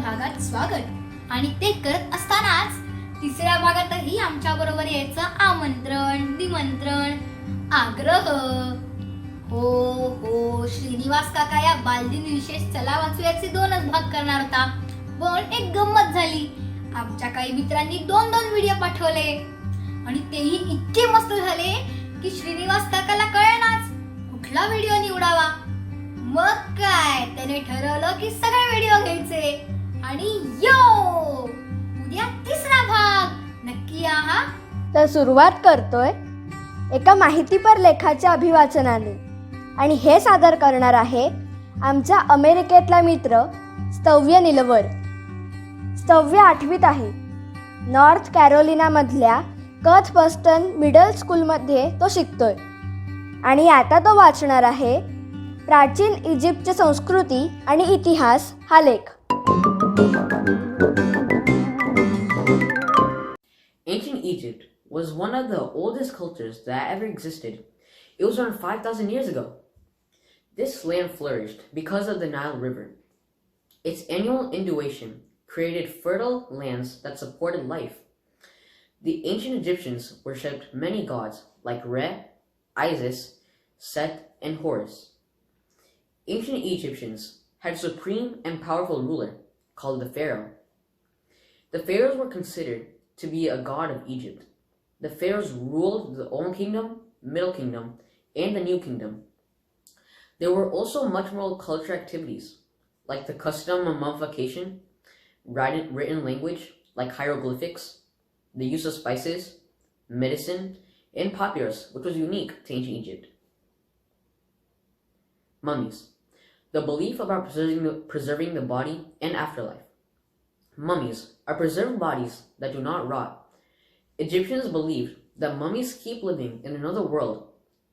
भागात स्वागत. आणि ते करत असतानाच तिसऱ्या भागातही आमच्या बरोबर यायचं आमंत्रण, निमंत्रण, आग्रह. हो श्रीनिवास काका या बालदिन विशेष चला वाचूयाचे 2च भाग करणार होता. पण एक गंमत झाली. आमच्या काही मित्रांनी 2 व्हिडिओ पाठवले आणि तेही इतके मस्त झाले की श्रीनिवास काकाला कळेनाच कुठला व्हिडिओ निवडावा. मग काय त्याने ठरवलं की सगळे व्हिडिओ घ्यायचे आणि उद्या तिसरा भाग नक्की या. तर सुरुवात करतोय एका माहितीपर लेखाच्या अभिवाचनाने आणि हे सादर करणार आहे आमचा अमेरिकेतला मित्र स्तव्य निलवर. स्तव्य 8वीत आहे. नॉर्थ कॅरोलिना मधल्या कथबस्टन मिडल स्कूलमध्ये तो शिकतोय आणि आता तो वाचणार आहे प्राचीन इजिप्तची संस्कृती आणि इतिहास हा लेख. Ancient Egypt was one of the oldest cultures that ever existed. It was around 5,000 years ago. This land flourished because of the Nile River. Its annual inundation created fertile lands that supported life. The ancient Egyptians worshipped many gods like Re, Isis, Set, and Horus. Ancient Egyptians had a supreme and powerful ruler called the Pharaoh. The pharaohs were considered to be a god of Egypt. The pharaohs ruled the Old Kingdom, Middle Kingdom, and the New Kingdom. There were also much more cultural activities, like the custom of mummification, written language like hieroglyphics, the use of spices, medicine, and papyrus, which was unique to ancient Egypt. Mummies. The belief about preserving the body and afterlife. Mummies are preserved bodies that do not rot. Egyptians believed that mummies keep living in another world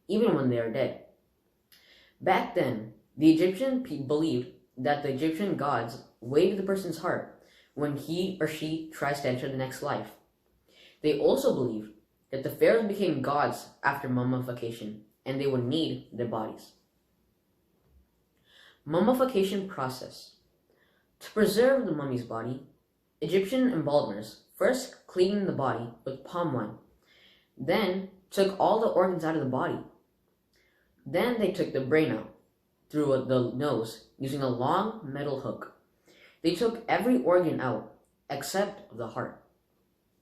even when they are dead. Back then, the Egyptian believed that the Egyptian gods wave the person's heart when he or she tries to enter the next life. They also believed that the pharaohs became gods after mummification and they would need their bodies. Mummification process. To preserve the mummy's body, Egyptian embalmers first cleaned the body with palm wine, then took all the organs out of the body. Then they took the brain out through the nose using a long metal hook. They took every organ out except the heart.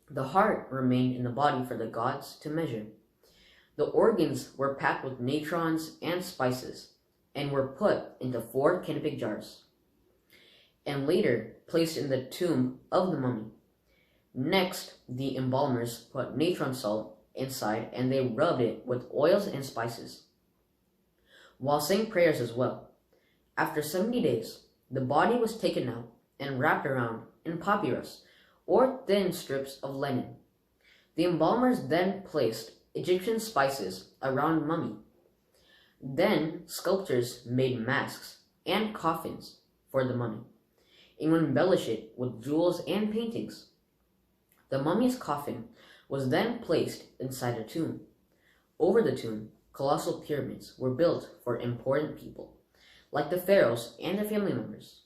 The heart remained in the body for the gods to measure. The organs were packed with natrons and spices and were put into 4 canopic jars and later placed in the tomb of the mummy. Next, the embalmers put natron salt inside and they rubbed it with oils and spices, while saying prayers as well. After 70 days, the body was taken out and wrapped around in papyrus or thin strips of linen. The embalmers then placed Egyptian spices around mummy. Then sculptors made masks and coffins for the mummy and would embellish it with jewels and paintings. The mummy's coffin was then placed inside a tomb. Over the tomb, colossal pyramids were built for important people, like the pharaohs and their family members.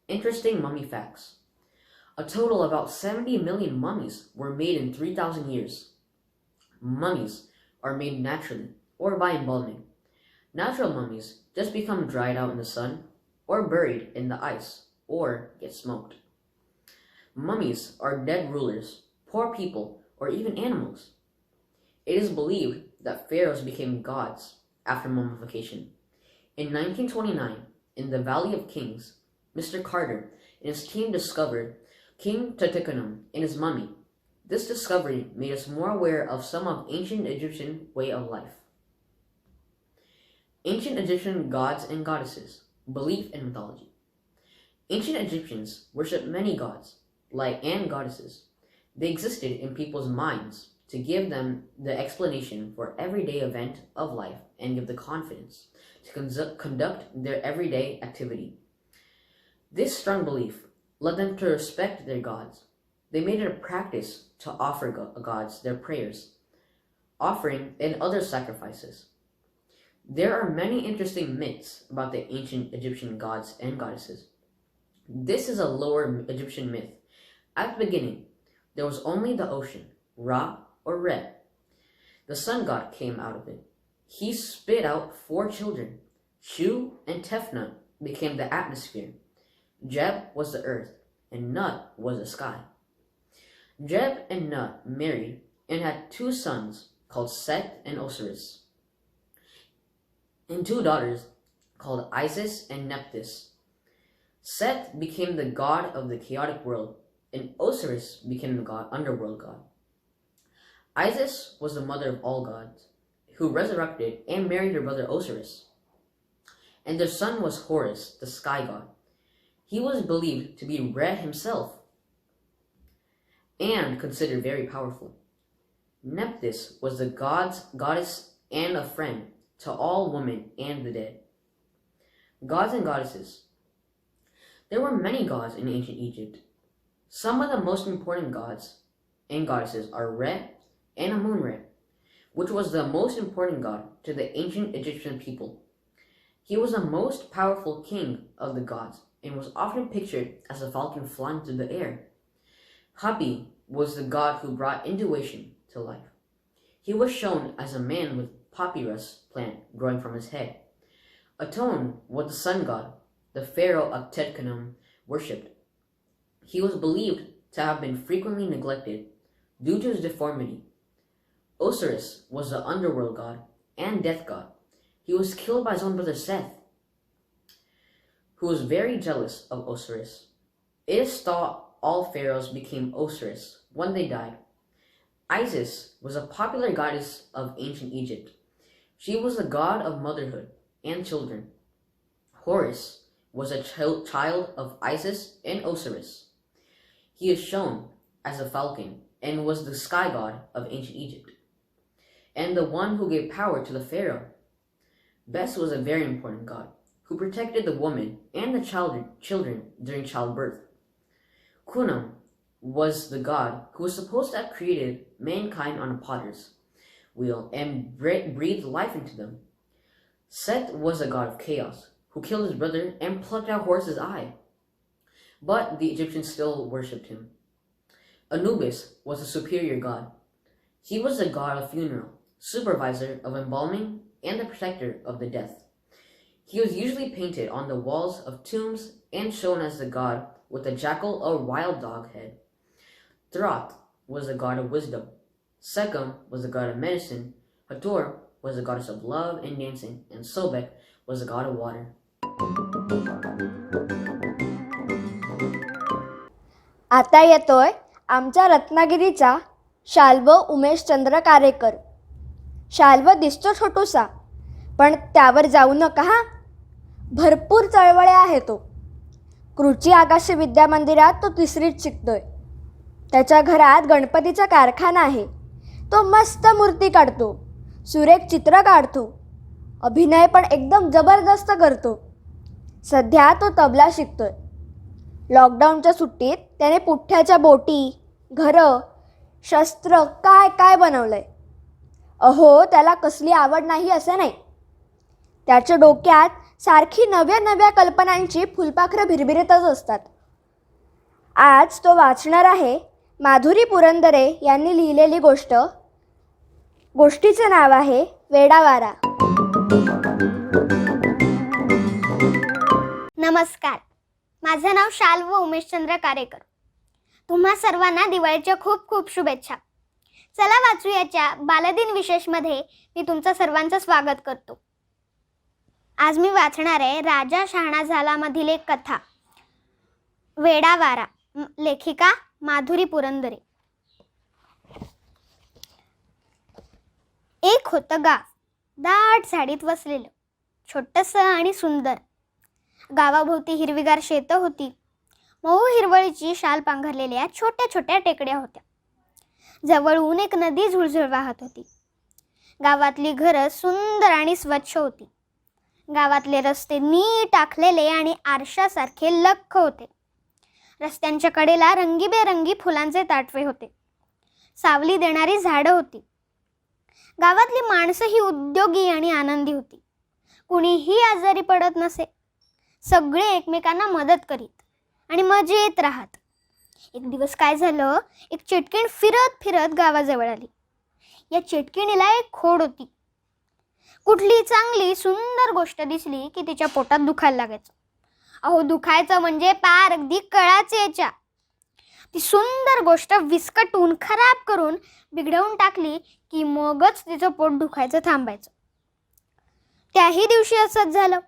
Interesting mummy facts. A total of about 70 million mummies were made in 3,000 years. Mummies are made naturally or by embalming. Natural mummies just become dried out in the sun or buried in the ice or get smoked. Mummies are dead rulers, poor people, or even animals. It is believed that pharaohs became gods after mummification. In 1929, in the Valley of Kings, Mr. Carter and his team discovered King Tutankhamun and his mummy. This discovery made us more aware of some of ancient Egyptian way of life. Ancient Egyptian gods and goddesses, belief and mythology. Ancient Egyptians worshipped many gods and goddesses. They existed in people's minds to give them the explanation for everyday event of life and give the confidence to conduct their everyday activity. This strong belief led them to respect their gods. They made it a practice to offer gods their prayers, offering and other sacrifices. There are many interesting myths about the ancient Egyptian gods and goddesses. This is a lower Egyptian myth. At the beginning, there was only the ocean, Ra or Re. The sun god came out of it. He spit out 4 children. Shu and Tefnut became the atmosphere. Jeb was the earth, and Nut was the sky. Jeb and Nut married and had 2 sons called Set and Osiris, and 2 daughters called Isis and Nephthys. Set became the god of the chaotic world, and Osiris became the underworld god. Isis was the mother of all gods, who resurrected and married her brother Osiris. And their son was Horus, the sky god. He was believed to be Re himself, and considered very powerful. Nephthys was the goddess and a friend to all women and the dead. Gods and goddesses. There were many gods in ancient Egypt. Some of the most important gods and goddesses are Re and Amun-Re, which was the most important god to the ancient Egyptian people. He was the most powerful king of the gods and was often pictured as a falcon flying through the air. Hapi was the god who brought intuition to life. He was shown as a man with papyrus plant growing from his head. Aton was the sun god the pharaoh of Tutankhamun worshipped. He was believed to have been frequently neglected due to his deformity. Osiris was the underworld god and death god. He was killed by his own brother Seth, who was very jealous of Osiris. It is thought all pharaohs became Osiris when they died. Isis was a popular goddess of ancient Egypt. She was the god of motherhood and children. Horus was a child of Isis and Osiris. He is shown as a falcon and was the sky god of ancient Egypt, and the one who gave power to the pharaoh. Bes was a very important god who protected the woman and the children during childbirth. Khnum was the god who was supposed to have created mankind on a potter's wheel and breathed life into them. Set was a god of chaos who killed his brother and plucked out Horus's eye, but the Egyptians still worshipped him. Anubis was a superior god. He was the god of funeral, supervisor of embalming, and the protector of the death. He was usually painted on the walls of tombs and shown as the god with a jackal or wild dog head. Throth was the god of wisdom. Sekhem was the god of medicine. Hathor was the goddess of love and dancing, and Sobek was the god of water. आता येतोय आमच्या रत्नागिरीचा शाल्व उमेशचंद्र कारेकर. शाल्व दिसतो छोटूसा, पण त्यावर जाऊ नका हा. भरपूर चळवळे आहे तो. कृची आकाश विद्या मंदिरात तो 3रीत शिकतोय. त्याच्या घरात गणपतीचा कारखाना आहे. तो मस्त मूर्ती काढतो, सुरेख चित्र काढतो, अभिनय पण एकदम जबरदस्त करतो. सध्या तो तबला शिकतोय. लॉकडाऊनच्या सुट्टीत त्याने पुठ्ठ्याच्या बोटी, घरं, शस्त्र काय काय बनवलंय. अहो, त्याला कसली आवड नाही असं नाही. त्याच्या डोक्यात सारखी नव्या नव्या कल्पनांची फुलपाखरं भिरभिरतच असतात. आज तो वाचणार आहे माधुरी पुरंदरे यांनी लिहिलेली गोष्ट. गोष्टीचं नाव आहे वेडावारा. नमस्कार, माझं नाव शाल्व उमेशचंद्र कारेकर. तुम्हा सर्वांना दिवाळीच्या खूप खूप शुभेच्छा. चला वाचूयाच्या बालदिन विशेषमध्ये मी तुमचं सर्वांचं स्वागत करतो. आज मी वाचणार आहे राजा शहाणा झाला मधील एक कथा, वेडावारा. लेखिका माधुरी पुरंदरे. एक होतं गाव, दाट झाडीत वसलेलं, छोटंसं आणि सुंदर. गावाभोवती हिरवीगार शेतं होती. मऊ हिरवळीची शाल पांघरलेल्या छोट्या छोट्या टेकड्या होत्या. जवळून एक नदी झुळझुळ वाहत होती. गावातली घरं सुंदर आणि स्वच्छ होती. गावातले रस्ते नीट आखलेले आणि आरशासारखे लख्ख होते. रस्त्यांच्या कडेला रंगीबेरंगी फुलांचे ताटवे होते. सावली देणारी झाडं होती. गावातली माणसं ही उद्योगी आणि आनंदी होती. कुणीही आजारी पडत नसे. सगळे एकमेकांना मदत करीत. आणि मजेत राहत. एक दिवस काय झालं, एक चेटकीण फिरत फिरत गावाजवळ आली. या चेटकिणीला एक खोड होती. कुठली चांगली सुंदर गोष्ट दिसली की तिच्या पोटात दुखायला लागायचं. अहो, दुखायचं म्हणजे पार अगदी कळाच यायच्या. ती सुंदर गोष्ट विस्कटून खराब करून बिघडवून टाकली की मगच तिचं पोट दुखायचं थांबायचं. त्याही दिवशी असंच झालं.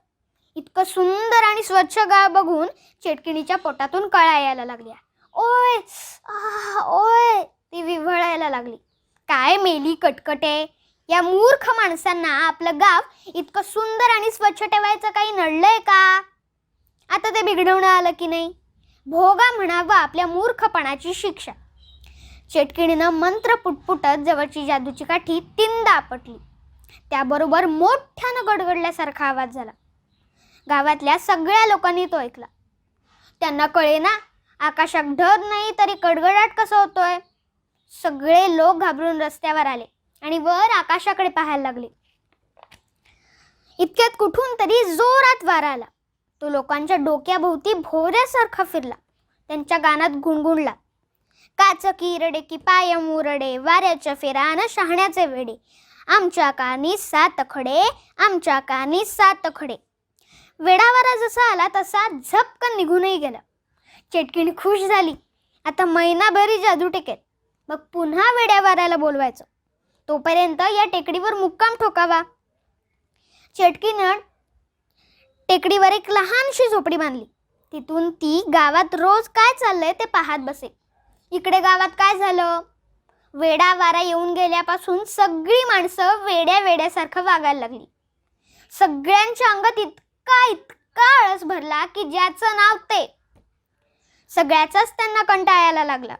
इतकं सुंदर आणि स्वच्छ गाव बघून चेटकिणीच्या पोटातून कळा यायला लागल्या. ओय ओय ती विव्हळायला लागली. काय मेली कटकटे, या मूर्ख माणसांना आपलं गाव इतकं सुंदर आणि स्वच्छ ठेवायचं काही नडलंय का? आता ते बिघडवणं आलं की नाही, भोगा म्हणावं आपल्या मूर्खपणाची शिक्षा. चेटकिणीनं मंत्र पुटपुटत जवळची जादूची काठी 3दा आपटली. त्याबरोबर मोठ्यानं गडगडल्यासारखा आवाज झाला. गावातल्या सगळ्या लोकांनी तो ऐकला. त्यांना कळे ना, आकाशात ढग नाही तरी गडगडाट कसा होतोय. सगळे लोक घाबरून रस्त्यावर आले आणि वर आकाशाकडे पाहायला लागले. इतक्यात कुठून तरी जोरात वारा आला. तो लोकांच्या डोक्याभोवती भोवऱ्यासारखा फिरला. त्यांच्या गाण्यात गुणगुणला. काचकी रडे की पाय मुरडे, वाऱ्याच्या फेरा न शहाण्याचे वेडे, आमच्या कानी 7 खडे, आमच्या कानी 7 खडे. वेडावारा जसा आला तसा झपकन निघूनही गेला. चेटकीण खुश झाली. आता महिनाभरी जादू टेकेल. मग पुन्हा वेड्या वाऱ्याला बोलवायचं. तोपर्यंत या टेकडीवर मुक्काम ठोकावा. चेटकीनं टेकडीवर एक लहानशी झोपडी बांधली. तिथून ती गावात रोज काय चाललंय ते पाहत बसे. इकडे गावात काय झालं, वेडा वारा येऊन गेल्यापासून सगळी माणसं वेड्या वेड्यासारखं वागायला लागली. सगळ्यांच्या अंगात इतका आळस भरला की ज्याचं नाव ते. सगळ्याचाच त्यांना कंटाळा यायला लागला.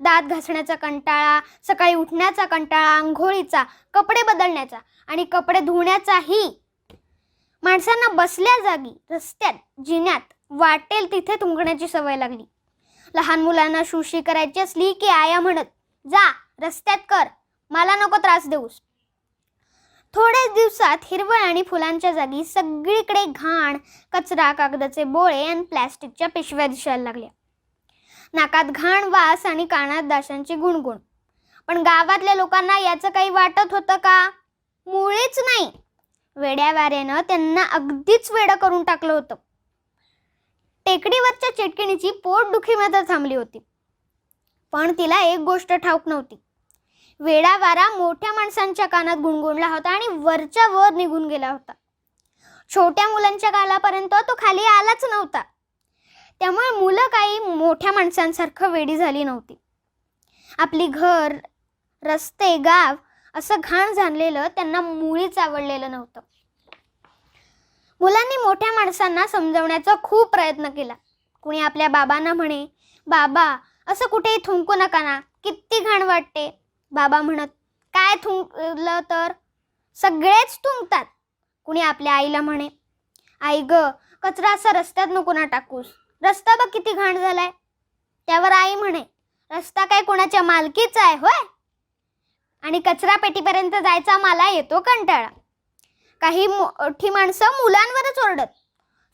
दात घासण्याचा कंटाळा, सकाळी उठण्याचा कंटाळा, आंघोळीचा, कपडे बदलण्याचा आणि कपडे धुण्याचाही. माणसांना बसल्या जागी, रस्त्यात, जिन्यात वाटेल तिथे थुंकण्याची सवय लागली. लहान मुलांना शुशी करायची असली की आया म्हणत, जा रस्त्यात कर, मला नको त्रास देऊस. थोड्याच दिवसात हिरवळ आणि फुलांच्या जागी सगळीकडे घाण, कचरा, कागदाचे बोळे आणि प्लॅस्टिकच्या पिशव्या दिसायला लागल्या. नाकात घाण वास आणि कानात डासांची गुणगुण. पण गावातल्या लोकांना याचं काही वाटत होतं का? मुळीच नाही. वेड्या वाऱ्यानं त्यांना अगदीच वेडं करून टाकलं होतं. टेकडीवरच्या चेटकिणीची पोटदुखी मात्र थांबली होती. पण तिला एक गोष्ट ठाऊक नव्हती. वेडा वारा मोठ्या माणसांच्या कानात गुणगुणला होता आणि वरच्या वर निघून गेला होता. छोट्या मुलांच्या कानापर्यंत तो खाली आलाच नव्हता. त्यामुळे मुलं काही मोठ्या माणसांसारखं वेडी झाली नव्हती. आपली घर, रस्ते, गाव असं घाण झालेलं त्यांना मुळीच आवडलेलं नव्हतं. मुलांनी मोठ्या माणसांना समजवण्याचा खूप प्रयत्न केला. कुणी आपल्या बाबांना म्हणे, बाबा असं कुठेही थुंकू नका ना, किती घाण वाटते. बाबा म्हणत, काय थुंकलं तर, सगळेच थुंकतात. कुणी आपल्या आईला म्हणे, आई ग, कचरा असा रस्त्यात नको ना टाकूस, रस्ता बघ किती घाण झालाय. त्यावर आई म्हणे, रस्ता काय कोणाच्या मालकीचा आहे होय, आणि कचरा पेटीपर्यंत जायचा मला येतो कंटाळा. काही मोठी माणसं मुलांवरच ओरडत,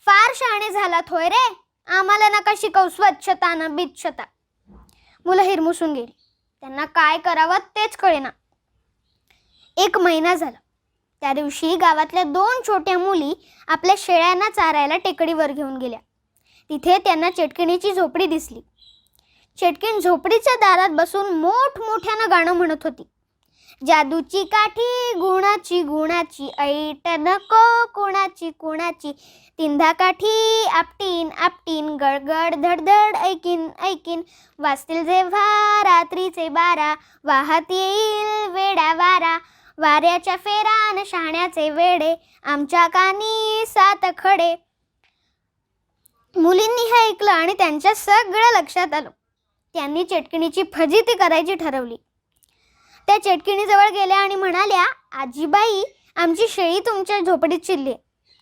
फार शहाणे झालात होय रे, आम्हाला नका शिकवू स्वच्छता न बिच्छता. मुलं हिरमुसून गेली. त्यांना काय करावं तेच कळेना. 1 महिना झाला. त्या दिवशी गावातल्या 2 छोट्या मुली आपल्या शेळ्यांना चारायला टेकडीवर घेऊन गेल्या. तिथे त्यांना चेटकिणीची झोपडी दिसली. चेटकीण झोपडीच्या दारात बसून मोठमोठ्यानं गाणं म्हणत होती. जादूची काठी गुणाची गुणाची, ऐट नको कोणाची कोणाची, तिंधा काठी आपटीन आपटीन, गडगड धडधड ऐकीन ऐकीन, वाजतील जेव्हा रात्रीचे 12, वाहत येईल वेडा वारा, वाऱ्याच्या फेरान शहाण्याचे वेडे, आमच्या कानी 7 खडे. मुलींनी हे ऐकलं आणि त्यांच्या सगळं लक्षात आलं. त्यांनी चेटकिणीची फजिती करायची ठरवली. त्या चेटकिणीजवळ गेल्या आणि म्हणाल्या, आजीबाई, आमची शेळी तुमच्या झोपडीत शिरली,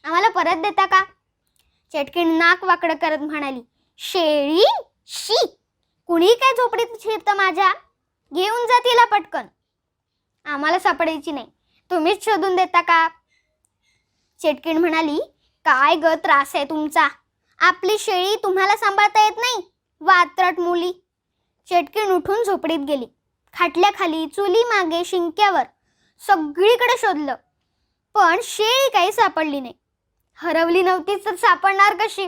आम्हाला परत देता का? चेटकिणी नाक वाकडं करत म्हणाली, शेळी? शी, कुणी काय झोपडीत शिरतं माझ्या? घेऊन जा तिला पटकन, आम्हाला सापडायची नाही, तुम्हीच शोधून देता का? चेटकिण म्हणाली, काय ग त्रास आहे तुमचा, आपली शेळी तुम्हाला सांभाळता येत नाही, वात्रट मुली. चेटकीण उठून झोपडीत गेली. खाटल्याखाली, चुली मागे, शिंक्यावर सगळीकडे शोधलं, पण शेळी काही सापडली नाही. हरवली नव्हतीच तर सापडणार कशी?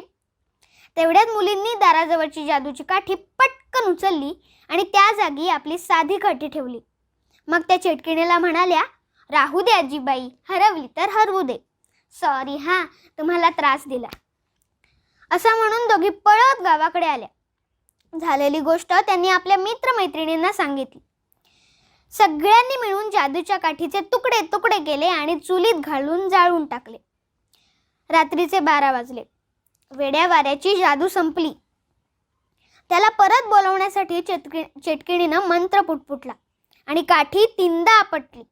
तेवढ्यात मुलींनी दाराजवळची जादूची काठी पटकन उचलली आणि त्या जागी आपली साधी काठी ठेवली. मग त्या चेटकिणीला म्हणाल्या, राहू दे आजीबाई, हरवली तर हरवू दे. सॉरी हां, तुम्हाला त्रास दिला. असं म्हणून दोघी पळत गावाकडे आल्या. झालेली गोष्ट त्यांनी आपल्या मित्रमैत्रिणींना सांगितली. सगळ्यांनी मिळून जादूच्या काठीचे तुकडे तुकडे केले आणि चुलीत घालून जाळून टाकले. रात्रीचे 12 वाजले. वेड्या वाऱ्याची जादू संपली. त्याला परत बोलवण्यासाठी चेटकिणीनं मंत्र पुटपुटला आणि काठी 3दा आपटली,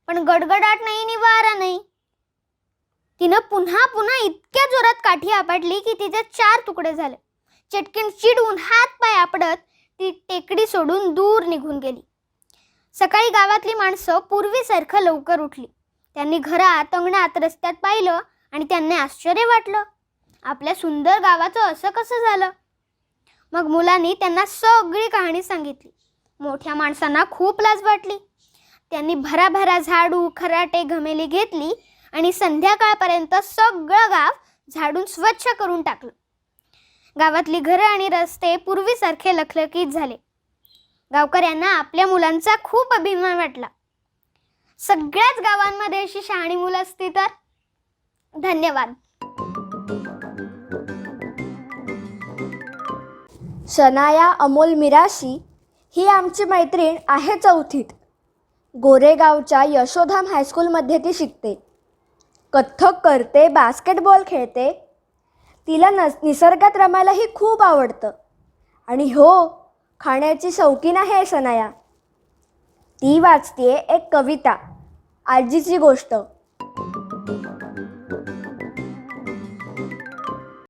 पण गडगडाट नाही नि वारा नाही. तिनं पुन्हा पुन्हा इतक्या जोरात काठी आपटली की तिचे 4 तुकडे झाले. चेटकीण चिडून हात पाय आपटत ती टेकडी सोडून दूर निघून गेली. सकाळी गावातली माणसं पूर्वीसारखं लवकर उठली. त्यांनी घरात, अंगणात, रस्त्यात पाहिलं आणि त्यांना आश्चर्य वाटलं. आपल्या सुंदर गावाचं असं कसं झालं? मग मुलांनी त्यांना सगळी कहाणी सांगितली. मोठ्या माणसांना खूप लाज वाटली. त्यांनी भराभरा झाडू, खराटे, घमेली घेतली आणि संध्याकाळपर्यंत सगळं गाव झाडून स्वच्छ करून टाकलं. गावातली घरं आणि रस्ते पूर्वीसारखे लखलखीत झाले. गावकऱ्यांना आपल्या मुलांचा खूप अभिमान वाटला. सगळ्याच गावांमध्ये अशी शहाणी मुलं असती तर. धन्यवाद. शनाया अमोल मिराशी ही आमची मैत्रीण आहे 4थीत. गोरेगावच्या यशोधाम हायस्कूलमध्ये ती शिकते. कथ्थक करते, बास्केटबॉल खेळते. तिला निसर्गात रमायलाही खूप आवडतं. आणि हो, खाण्याची शौकीन आहे शनाया. ती वाचते एक कविता, आजीची गोष्ट.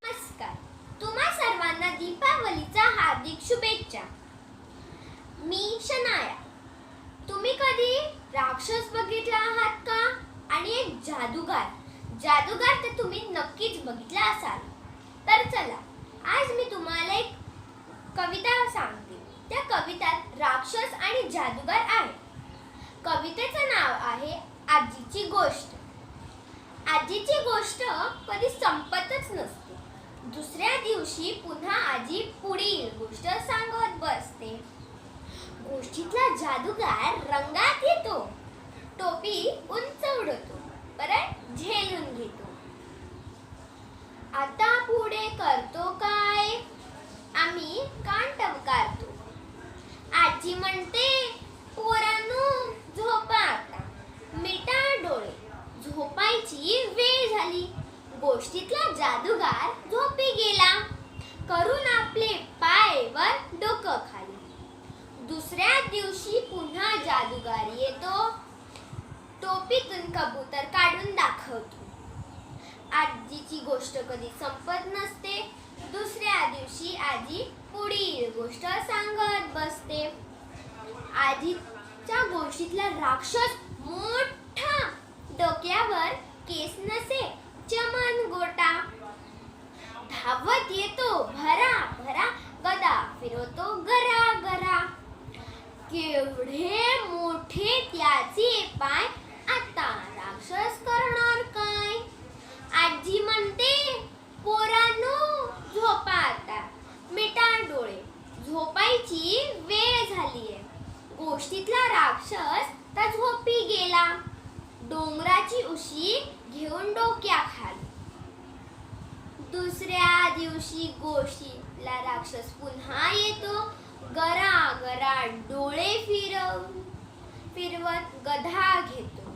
नमस्कार, तुम्हा सर्वांना दीपावलीच्या हार्दिक शुभेच्छा. मी शनाया. तुम्ही कधी राक्षस बघितला आहात का? आणि एक जादूगार तर तुम्ही नक्कीच बघितला असाल. तर चला, आज मी तुम्हाला एक कविता सांगते. त्या कवितात राक्षस आणि जादूगार आहे. कवितेचं नाव आहे आजीची गोष्ट. आजीची गोष्ट कधी संपतच नसते. दुसऱ्या दिवशी पुन्हा आजी पुढील गोष्ट सांगत बसते. गोष्टीतला जादूगार रंगात येतो, टोपी उंच उडवतो, परत झेलून घेतो. आता पुढे करतो काय? आम्ही कान टवकारतो. आजी म्हणते, पोरांनो झोपा आता, मिटा डोळे, झोपायची वेळ झाली. गोष्टीतला जादूगार झोपी गेला, करून आपले पाय वर डोकं खाली. दुसऱ्या दिवशी पुन्हा जादूगार येतो, टोपीतून कबूतर काढून दाखवतो. आजीची गोष्ट कधी संपत नसते. दुसऱ्या दिवशी आजी पुढील गोष्ट सांगत बसते. आजीच्या गोष्टीतला राक्षस मोठा, डोक्यावर केस नसे, चमन गोटा. धावत येतो भरा भरा, गदा फिरवतो गरा गरा. केवढे मोठे त्याचे पाय, आता राक्षस करणार काय? आजी म्हणते, पोरांनो झोपा आता, मिटा डोळे, झोपायची वेळ झालीये. गोष्टीतला राक्षस तर झोपी गेला, डोंगराची उशी घेऊन डोक्याखाली. दुसऱ्या दिवशी गोष्टीतला राक्षस पुन्हा येतो, गरा गरा डोळे फिरवत गधा घेतो.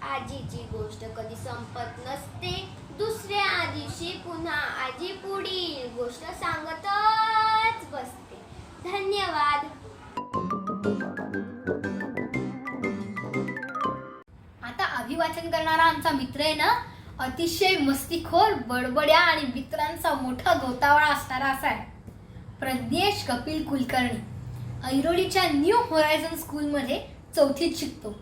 आजीची गोष्ट कधी संपत नसते. दुसऱ्या दिवशी पुन्हा आजी पुढील गोष्ट सांगतच बसते. धन्यवाद. आता अभिवाचन करणारा आमचा मित्र आहे ना, अतिशय मस्तीखोर, बडबड्या आणि मित्रांचा मोठा गोतावळा असणारा असा आहे. प्रज्ञेश कपिल कुलकर्णी ऐरोलीच्या न्यू होरायझन स्कूलमध्ये 4थीत शिकतो.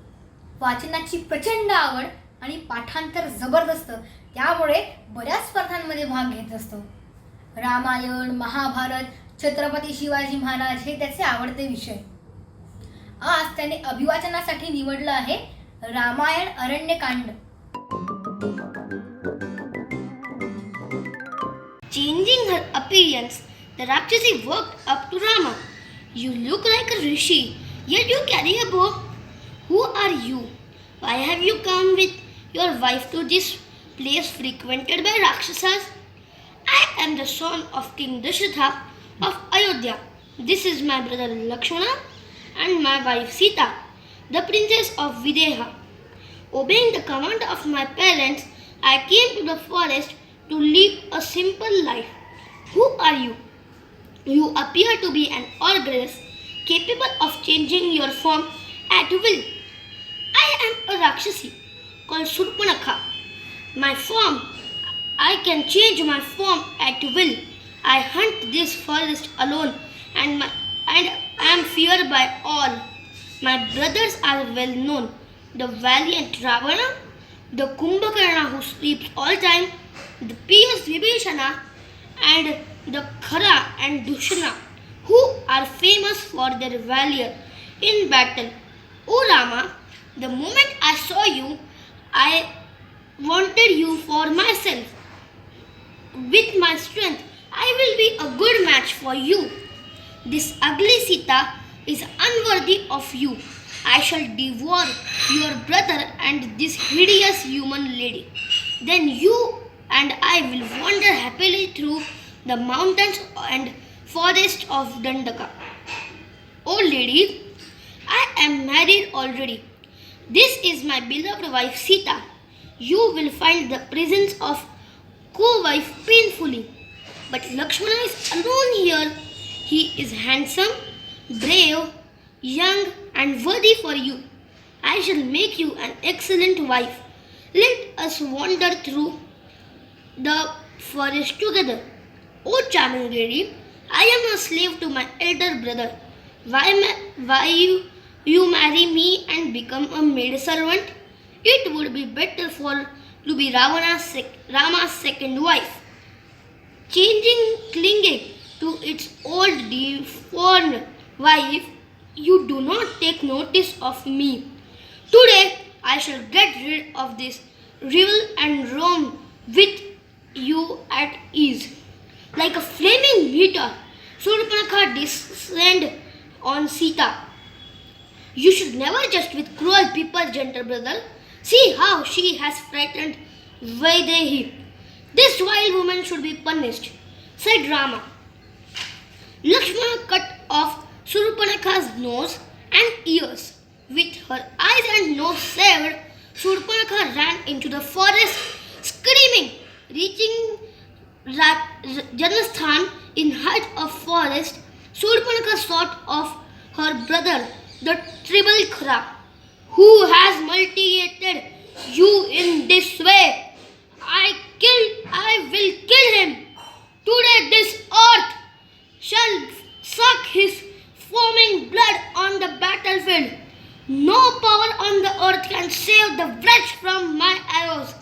वाचनाची प्रचंड आवड आणि पाठांतर जबरदस्त, त्यामुळे बऱ्याच स्पर्धांमध्ये भाग घेत असतो. रामायण, महाभारत, छत्रपती शिवाजी महाराज हे त्याचे आवडते विषय. आज त्याने अभिवाचनासाठी निवडलं आहे Ramayana Aranyakanda. Changing her appearance, the Rakshasi walked up to Rama. You look like a rishi, yet you carry a bow. Who are you? Why have you come with your wife to this place frequented by Rakshasas? I am the son of King Dasharatha of Ayodhya. This is my brother Lakshmana and my wife Sita, the princess of Videha. Obeying the command of my parents, I came to the forest to live a simple life. Who are you? You appear to be an ogress capable of changing your form at will. I am a Rakshasi called Surpanakha. My form, I can change my form at will. I hunt this forest alone and am feared by all. My brothers are well known. The valiant Ravana, the Kumbhakarna who sleeps all time, the pious Vibhishana and the Khara and Dushana who are famous for their valor in battle. O Rama, the moment I saw you, I wanted you for myself. With my strength, I will be a good match for you. This ugly Sita is unworthy of you. I shall devour your brother and this hideous human lady. Then you and I will wander happily through the mountains and forest of Dandaka. O lady, I am married already. This is my beloved wife Sita. You will find the presence of co-wife painfully. But Lakshmana is alone here. He is handsome, brave, young and worthy for you. I shall make you an excellent wife. Let us wander through the forest together. O charming lady, I am a slave to my elder brother. Why you marry me and become a maid servant? It would be better to be Rama's second wife. Clinging to its old deformed wife, you do not take notice of me. Today I shall get rid of this rival and roam with you at ease. Like a flaming meteor, Surpanakha descended on Sita. You should never jest with cruel people, gentle brother. See how she has frightened Vaidehi. This wild woman should be punished, said Rama. Lakshmana cut off Surpanakha's nose and ears. With her eyes and nose severed, Surpanakha ran into the forest screaming. Reaching Janasthan in height of forest, Surpanakha sought of her brother, the tribal Khara. Who has mutilated you in this way? I will kill him. Today this earth shall suck his foaming blood on the battlefield. No power on the earth can save the wretch from my arrows.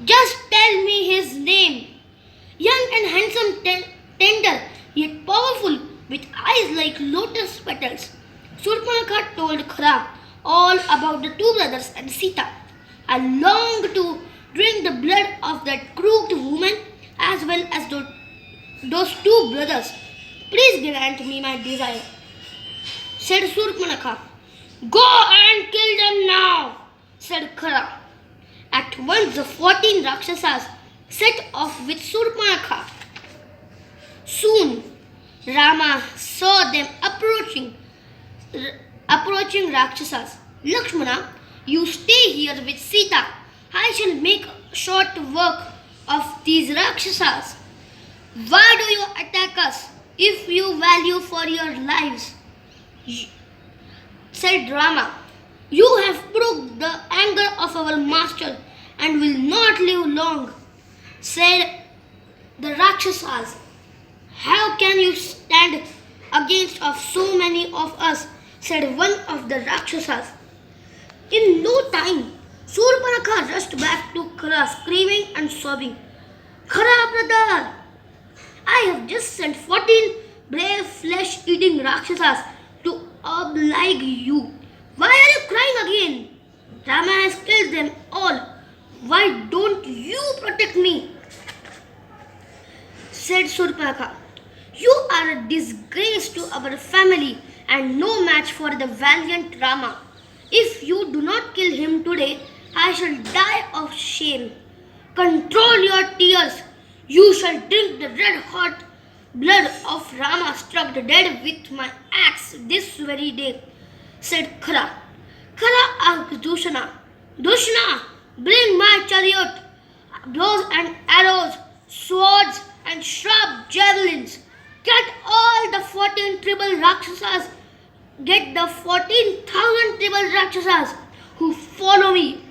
Just tell me his name. Young and handsome, tender, yet powerful, with eyes like lotus petals, Surpanakha told Khara all about the two brothers and Sita. I long to drink the blood of that crooked woman as well as those two brothers. Please grant me my desire, said Surpanakha. Go and kill them now, said Khara. At once the 14 Rakshasas set off with Surpanakha. Soon Rama saw them approaching Rakshasas. Lakshmana, you stay here with Sita. I shall make short work of these Rakshasas. Why do you attack us if you value for your lives? Said Rama. You have provoked the anger of our master and will not live long, said the Rakshasas. How can you stand against of so many of us, said one of the Rakshasas. In no time, Surpanakha rushed back to Khara, screaming and sobbing, Khara brother, I have just sent 14 brave flesh-eating Rakshasas to oblige you. Why are you crying again? Rama has killed them all. Why don't you protect me? Said Surpaka. You are a disgrace to our family and no match for the valiant Rama. If you do not kill him today, I shall die of shame. Control your tears. You shall drink the red hot blood of Rama struck dead with my axe this very day, said Khara. Khara asked Dushana, Dushana, bring my chariot, bows and arrows, swords and sharp javelins. Get all the 14 tribal Rakshasas. Get the 14,000 tribal Rakshasas who follow me.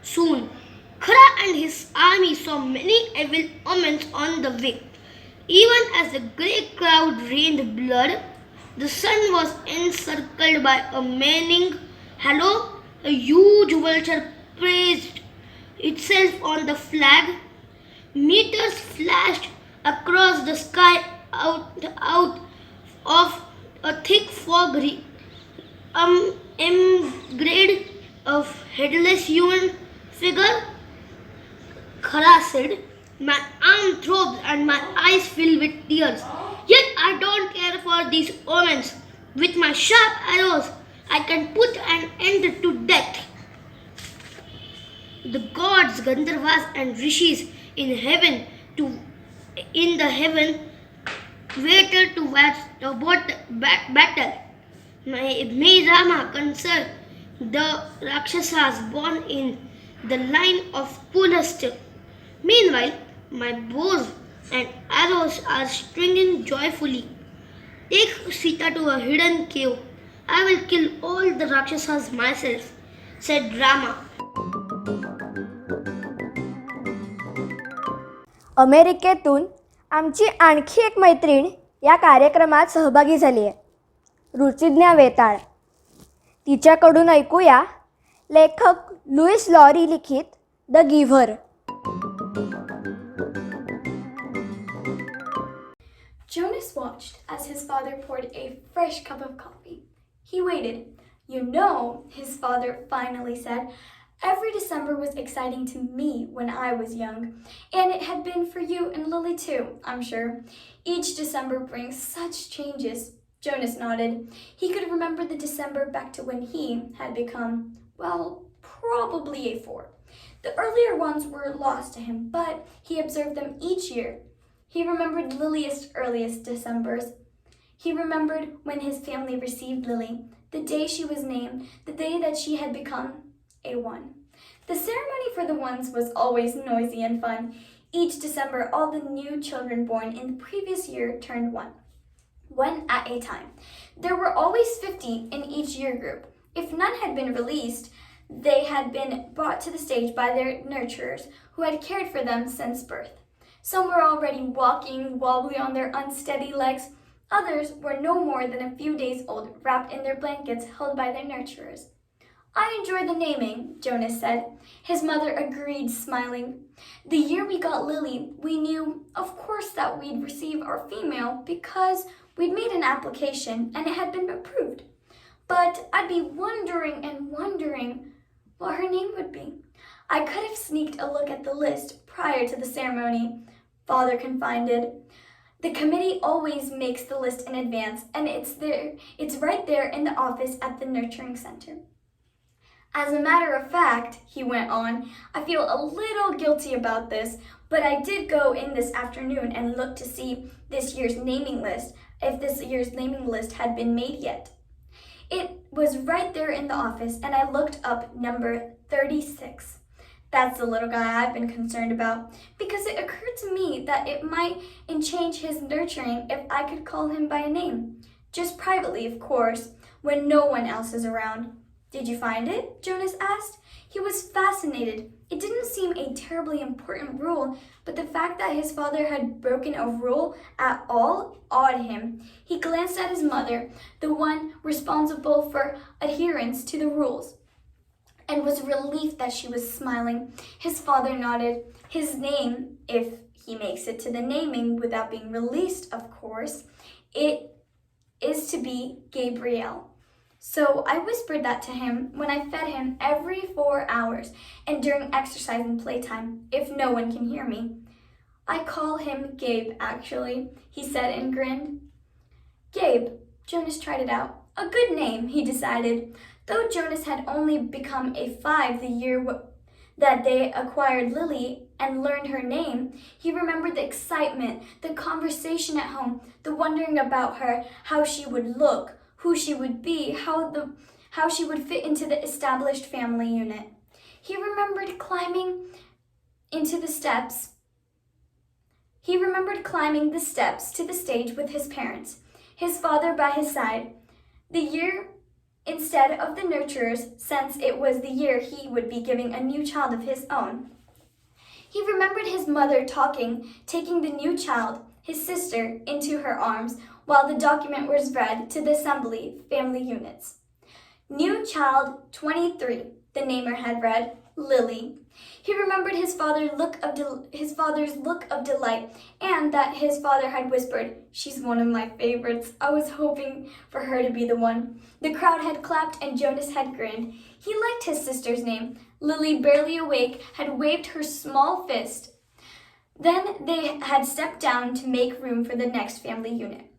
Soon, Khara and his army saw many evil omens on the way. Even as the great crowd rained blood, the sun was encircled by a manning halo. A huge vulture praised itself on the flag. Meters flashed across the sky out of a thick fog emgrade of headless human figure. Khara said, my arm throbs and my eyes fill with tears. Yet I don't care for these omens. With my sharp arrows, I can put an end to death. The gods, Gandharvas and Rishis in the heaven waited to watch the battle. May Rama console the Rakshasas born in the line of Pulast. Meanwhile, my bows and arrows are stringing joyfully. Take Sita to a hidden cave. I will kill all the Rakshasas myself, said Rama. अमेरिकेतून आमची आणखी एक मैत्रीण या कार्यक्रमात सहभागी झाली आहे, रुचिज्ञा वेताळ. तिच्याकडून ऐकूया लेखक लुईस लॉरी लिखित the giver. Jonas watched as his father poured a fresh cup of coffee. He waited. You know, his father finally said, every December was exciting to me when I was young, and it had been for you and Lily too, I'm sure. Each December brings such changes. Jonas nodded. He could remember the December back to when he had become, well, probably a 4. The earlier ones were lost to him, but he observed them each year. He remembered Lily's earliest Decembers. He remembered when his family received Lily, the day she was named, the day that she had become a 1. The ceremony for the ones was always noisy and fun. Each December, all the new children born in the previous year turned 1. One at a time. There were always 50 in each year group. If none had been released, they had been brought to the stage by their nurturers who had cared for them since birth. Some were already walking wobbly on their unsteady legs. Others were no more than a few days old, wrapped in their blankets held by their nurturers. I enjoy the naming, Jonas said. His mother agreed, smiling. The year we got Lily, we knew, of course, that we'd receive our female because we'd made an application and it had been approved. But I'd be wondering what her name would be. I could have sneaked a look at the list prior to the ceremony, Father confided. The committee always makes the list in advance, and it's right there in the office at the nurturing center. As a matter of fact, he went on, I feel a little guilty about this, but I did go in this afternoon and look to see this year's naming list, if this year's naming list had been made yet. It was right there in the office, and I looked up number 36. That's the little guy I've been concerned about, because it occurred to me that it might change his nurturing if I could call him by a name. Just privately, of course, when no one else is around. Did you find it? Jonas asked. He was fascinated. It didn't seem a terribly important rule, but the fact that his father had broken a rule at all awed him. He glanced at his mother, the one responsible for adherence to the rules, and was relieved that she was smiling. His father nodded. His name, if he makes it to the naming without being released, of course, it is to be Gabriel. So I whispered that to him when I fed him every 4 hours and during exercise and playtime, if no one can hear me. I call him Gabe, actually, he said and grinned. Gabe, Jonas tried it out. A good name, he decided. Though Jonas had only become a 5 the year that they acquired Lily and learned her name, he remembered the excitement, the conversation at home, the wondering about her, how she would look, who she would be, how she would fit into the established family unit. He remembered climbing the steps to the stage with his parents, his father by his side. The year instead of the nurturers, since it was the year he would be giving a new child of his own. He remembered his mother taking the new child, his sister, into her arms while the document was read to the assembly family units. New child 23, the namer had read, Lily. He remembered his father's look of delight, and that his father had whispered, "She's one of my favorites. I was hoping for her to be the one." The crowd had clapped and Jonas had grinned. He liked his sister's name. Lily, barely awake, had waved her small fist. Then they had stepped down to make room for the next family unit.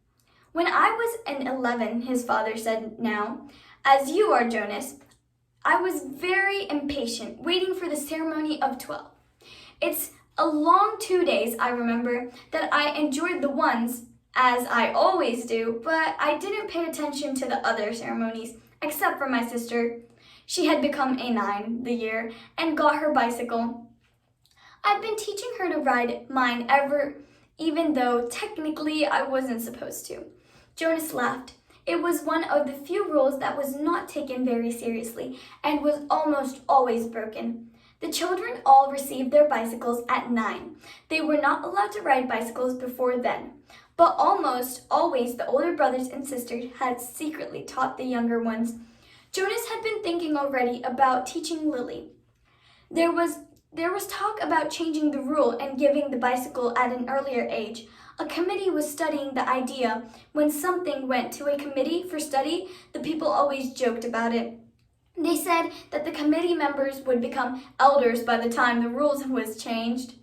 "When I was an 11, his father said now, "as you are, Jonas, I was very impatient, waiting for the ceremony of 12. It's a long 2 days, I remember, that I enjoyed the ones, as I always do, but I didn't pay attention to the other ceremonies, except for my sister. She had become a 9 the year and got her bicycle. I've been teaching her to ride mine even though technically I wasn't supposed to." Jonas laughed. It was one of the few rules that was not taken very seriously and was almost always broken. The children all received their bicycles at 9. They were not allowed to ride bicycles before then, but almost always the older brothers and sisters had secretly taught the younger ones. Jonas had been thinking already about teaching Lily. There was talk about changing the rule and giving the bicycle at an earlier age. A committee was studying the idea. When something went to a committee for study, the people always joked about it. They said that the committee members would become elders by the time the rules was changed.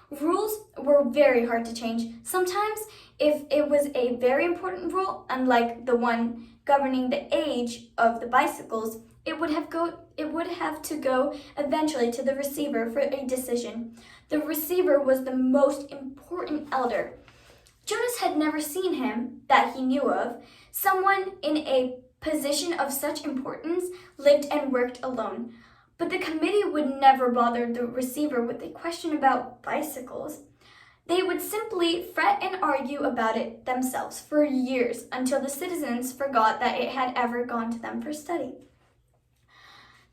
Rules were very hard to change. Sometimes, if it was a very important rule, unlike the one governing the age of the bicycles, it would have to go eventually to the receiver for a decision. The receiver was the most important elder. Jonas had never seen him, that he knew of. Someone in a position of such importance lived and worked alone. But the committee would never bother the receiver with a question about bicycles. They would simply fret and argue about it themselves for years until the citizens forgot that it had ever gone to them for study.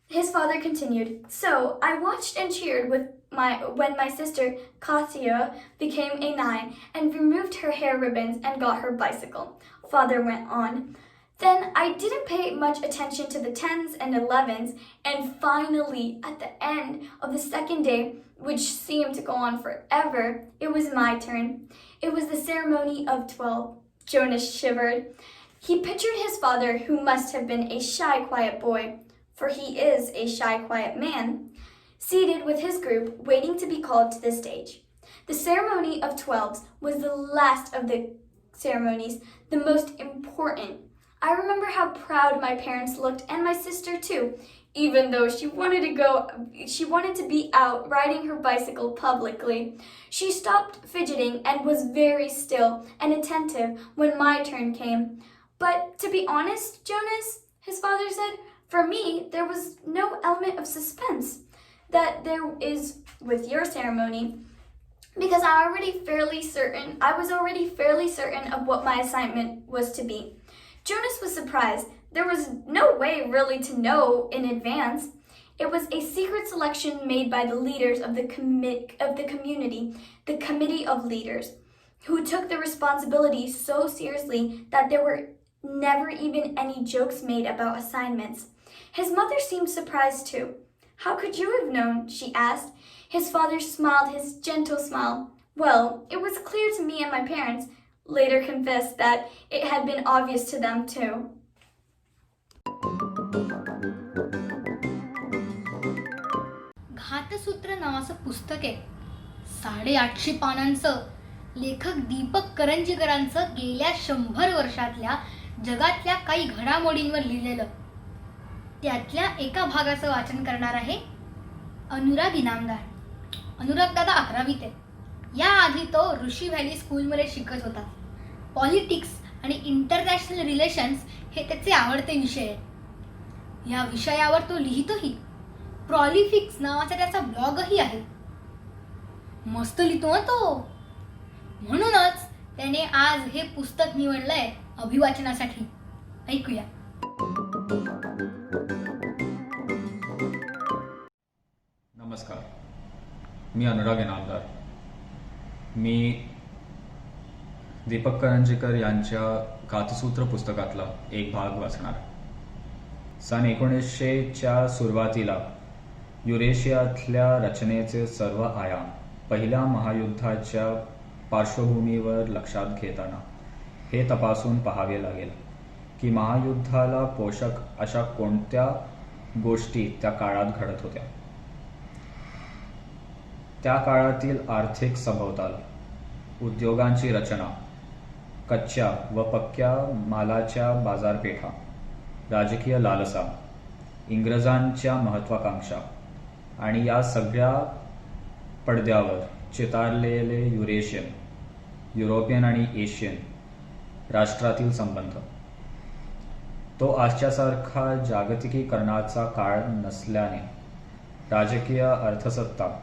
His father continued, "So I watched and cheered when my sister Katya became a 9 and removed her hair ribbons and got her bicycle." Father went on. "Then I didn't pay much attention to the 10s and 11s, and finally, at the end of the second day, which seemed to go on forever, it was my turn. It was the ceremony of 12. Jonas shivered. He pictured his father, who must have been a shy, quiet boy, for he is a shy, quiet man, seated with his group, waiting to be called to the stage. The ceremony of 12s was the last of the ceremonies, the most important. I remember how proud my parents looked, and my sister too, even though she wanted to be out riding her bicycle publicly. She stopped fidgeting and was very still and attentive when my turn came. But to be honest, Jonas, his father said, for me, there was no element of suspense that there is with your ceremony, because I was already fairly certain of what my assignment was to be. Jonas was surprised. There was no way really to know in advance. It was a secret selection made by the leaders of the community, the committee of leaders, who took the responsibility so seriously that there were never even any jokes made about assignments. His mother seemed surprised too. "How could you have known?" she asked. His father smiled his gentle smile. Well, it was clear to me, and my parents later confessed that it had been obvious to them too. घातसूत्र नावाचं पुस्तक आहे, 850 पानांचं. लेखक दीपक करंजीकरांचं गेल्या 100 वर्षातल्या जगातल्या काही घडामोडींवर लिहिलेलं. त्यातल्या एका भागाचं वाचन करणार आहे अनुराग इनामदार. अनुराग दादा 11वीत आहे. याआधी तो ऋषी व्हॅली स्कूलमध्ये शिकत होता. पॉलिटिक्स आणि इंटरनॅशनल रिलेशन्स हे त्याचे आवडते विषय आहेत. या विषयावर तो लिहितोही. प्रॉलिफिक्स नावाचा त्याचा ब्लॉगही आहे. मस्त लिहितो ना तो. म्हणूनच त्याने आज हे पुस्तक निवडलंय अभिवाचनासाठी. ऐकूया. नमस्कार, मी अनुराग इनामदार. मी दीपक करंजीकर यांच्या घातसूत्र पुस्तकातला एक भाग वाचणार. सन 1900च्या सुरुवातीला युरेशियातल्या रचनेचे सर्व आयाम पहिल्या महायुद्धाच्या पार्श्वभूमीवर लक्षात घेताना हे तपासून पाहावे लागेल की महायुद्धाला पोषक अशा कोणत्या गोष्टी त्या काळात घडत होत्या. त्या काळातील आर्थिक सभोवताल, उद्योगांची रचना, कच्च्या व पक्क्या मालाच्या बाजारपेठा, राजकीय लालसा, इंग्रजांच्या महत्त्वाकांक्षा आणि या सगळ्या पडद्यावर चितारलेले युरोपियन आणि एशियन राष्ट्रातील संबंध. तो आजच्यासारखा जागतिकीकरणाचा काळ नसल्याने राजकीय अर्थसत्ता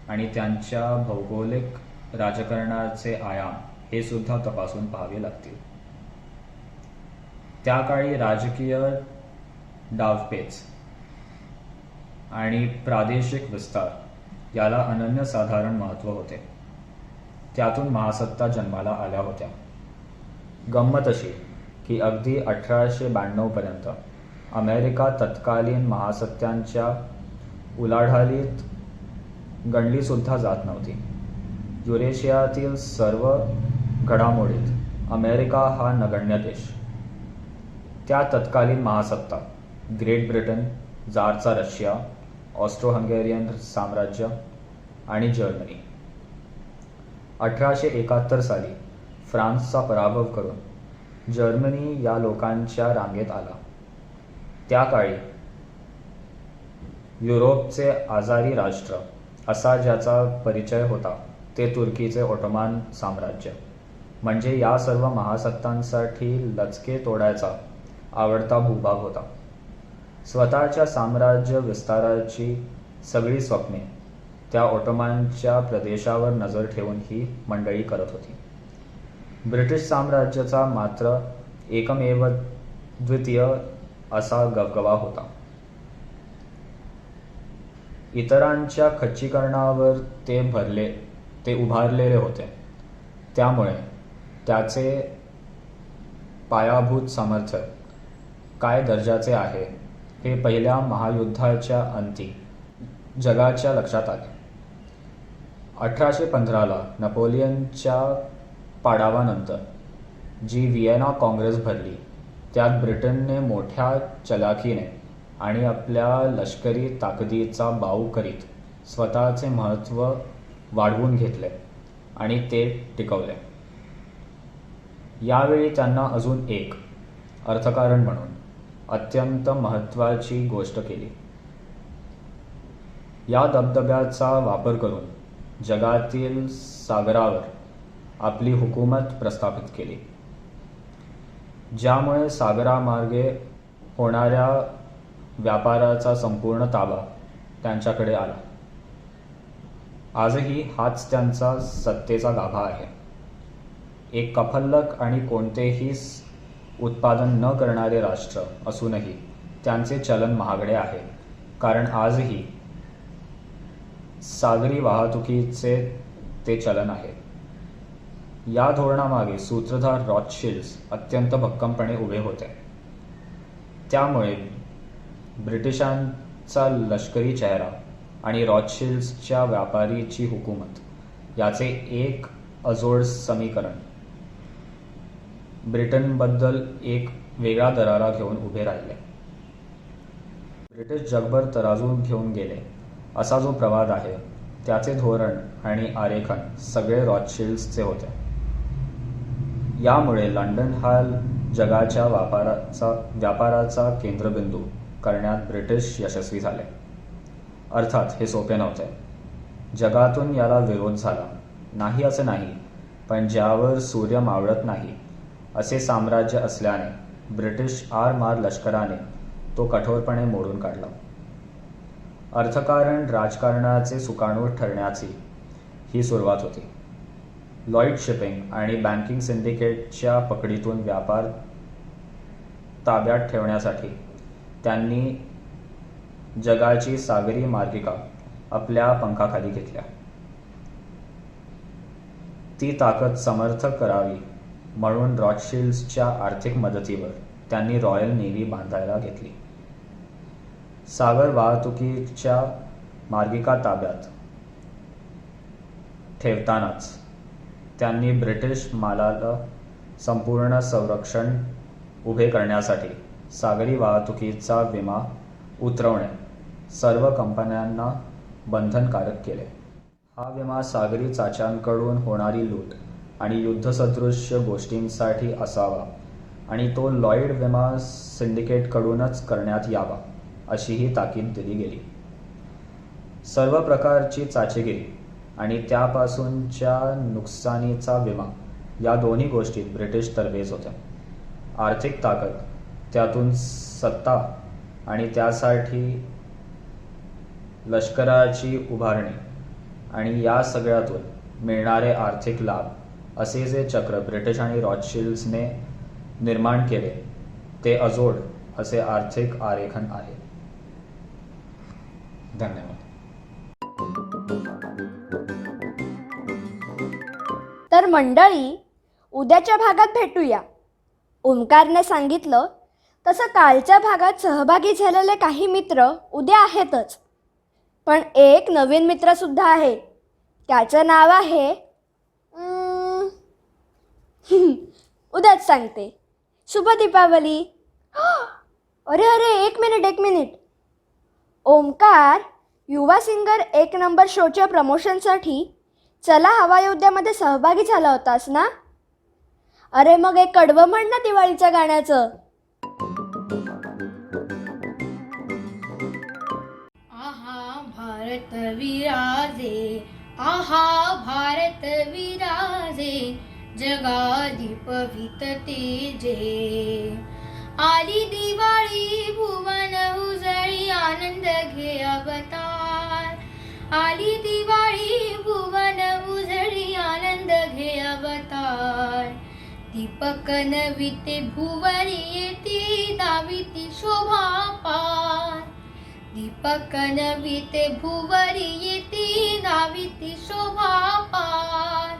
आणि त्यांच्या भौगोलिक राजकारणाचे आयाम हे सुद्धा तपासून पाहावे लागतील. त्या काळी राजकीय डावपेच आणि प्रादेशिक विस्तार याला अनन्यसाधारण महत्त्व होते. त्यातून महासत्ता जन्माला आल्या होत्या. गंमत अशी की अगदी 1892 पर्यंत अमेरिका तत्कालीन महासत्तांच्या उलाढालीत गणलीसुद्धा जात नव्हती. युरेशियातील सर्व घडामोडीत अमेरिका हा नगण्य देश. त्या तत्कालीन महासत्ता great Britain, Jarcha Russia, Austro Hungarian साम्राज्य आणि जर्मनी. 1871 साली फ्रान्सचा पराभव करून जर्मनी या लोकांच्या रांगेत आला. त्या काळी युरोपचे आजारी राष्ट्र असा ज्याचा परिचय होता ते तुर्कीचे ओटोमान साम्राज्य म्हणजे या सर्व महासत्तांसाठी लचके तोडायचा आवडता भूभाग होता. स्वतःच्या साम्राज्य विस्ताराची सगळी स्वप्ने त्या ओटोमानच्या प्रदेशावर नजर ठेवून ही मंडळी करत होती. ब्रिटिश साम्राज्याचा मात्र एकमेव द्वितीय असा गवगवा होता. इतरांच्या खच्चीकरणावर ते उभारलेले होते. त्यामुळे त्याचे पायाभूत सामर्थ्य काय दर्जाचे आहे हे पहिल्या महायुद्धाच्या अंती जगाच्या लक्षात आले. 1815ला नेपोलियनच्या पाडावानंतर जी व्हिएना काँग्रेस भरली त्यात ब्रिटनने मोठ्या चलाखीने आणि आपल्या लष्करी ताकदीचा बाऊ करीत स्वतःचे महत्त्व वाढवून घेतले आणि ते टिकवले. यावेळी त्यांना अजून एक अर्थकारण म्हणून अत्यंत महत्त्वाची गोष्ट केली. या दबदब्याचा वापर करून जगातील सागरावर आपली हुकूमत प्रस्थापित केली, ज्यामुळे सागरामार्गे होणाऱ्या व्यापाराचा संपूर्ण ताबा त्यांच्याकडे आला. आजही हाच त्यांचा सत्तेचा गाभा आहे. एक कफल्लक आणि कोणतेही उत्पादन न करणारे राष्ट्र असूनही त्यांचे चलन महागडे आहे, कारण आजही सागरी वाहतुकीचे ते चलन आहे. या धोरणामागे सूत्रधार रॉथशिल्ड्स अत्यंत भक्कमपणे उभे होते. त्यामुळे ब्रिटिशांचा लष्करी चेहरा आणि रॉथशिल्ड्सच्या व्यापारीची हुकूमत याचे एक अजोड समीकरण ब्रिटनबद्दल एक वेगळा दरारा घेऊन उभे राहिले. ब्रिटिश जगभर तराजू घेऊन गेले असा जो प्रवाद आहे त्याचे धोरण आणि आरेखन सगळे रॉथशिल्ड्सचे होते. यामुळे लंडन हा जगाच्या व्यापाराचा केंद्रबिंदू करण्यात ब्रिटिश यशस्वी झाले. अर्थात हे सोपे नव्हते. जगातून याला विरोध झाला नाही असे नाही, पण ज्यावर सूर्य मावळत नाही असे साम्राज्य असल्याने ब्रिटिश आरमार लष्कराने तो कठोरपणे मोडून काढला. अर्थकारण राजकारणाचे सुकाणू ठरण्याची ही सुरुवात होती. लॉईड शिपिंग आणि बँकिंग सिंडिकेटच्या पकडीतून व्यापार ताब्यात ठेवण्यासाठी त्यांनी जगाची सागरी मार्गिका आपल्या पंखाखाली घेतल्या. ती ताकद समर्थ करावी म्हणून रॉथशिल्ड्सच्या आर्थिक मदतीवर त्यांनी रॉयल नेव्ही बांधायला घेतली. सागर वाहतुकीच्या मार्गिका ताब्यात ठेवतानाच त्यांनी ब्रिटिश मालाला संपूर्ण संरक्षण उभे करण्यासाठी सागरी वाहतुकीचा विमा उतरवणे सर्व कंपन्यांना बंधनकारक केले. हा विमा सागरी चाच्यांकडून होणारी लूट आणि युद्धसदृश्य गोष्टींसाठी असावा आणि तो लॉईड विमा सिंडिकेटकडूनच करण्यात यावा अशीही ताकीद दिली गेली. सर्व प्रकारची चाचेगिरी आणि त्यापासूनच्या नुकसानीचा विमा या दोन्ही गोष्टीत ब्रिटिश तरबेज होत्या. आर्थिक ताकद, त्यातून सत्ता आणि त्यासाठी लष्कराची उभारणी आणि या सगळ्यातून मिळणारे आर्थिक लाभ असे जे चक्र ब्रिटिश आणि रॉथशिल्ड्सने निर्माण केले ते अजोड असे आर्थिक आरेखन आहे. धन्यवाद. तर मंडळी, उद्याच्या भागात भेटूया. ओमकारने सांगितलं तसं कालच्या भागात सहभागी झालेले काही मित्र उद्या आहेतच, पण एक नवीन मित्रसुद्धा आहे. त्याचं नाव आहे उद्याच सांगते. शुभ दीपावली. अरे अरे एक मिनिट. ओमकार, युवा सिंगर 1 नंबर शोच्या प्रमोशनसाठी चला हवा योद्ध्यामध्ये सहभागी झाला होतास ना? अरे मग एक कडवं म्हण ना दिवाळीच्या गाण्याचं. आहा भारत विराजे, आहा भारत विराजे, जगाधिपवित तेजे. आली दिवाळी भुवन उजळी, आनंद घे अवतार. आली दिवाळी भुवन उजळी, आनंद घे अवतार. दीपक नविते भुवरी येती, दाविती शोभा पार. दीपक नविते भुवरी येती, दाविती शोभा पार.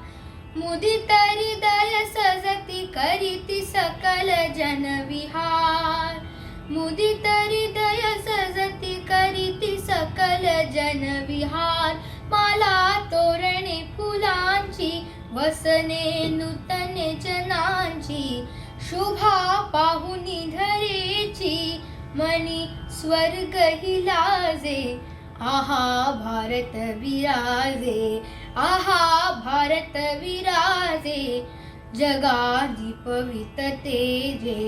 मुदित हृदय सजती, करीती सकल जनविहार. मुदित हृदय सजती, करीती सकल जनविहार. माला तोरणे फुलांची, वसने नूतन जनांची. शुभा पाहुनी धरेची, मनी स्वर्ग ही लाजे. आहा भारत विराजे, आहा भारत विराजे, जगाधिपवित तेजे.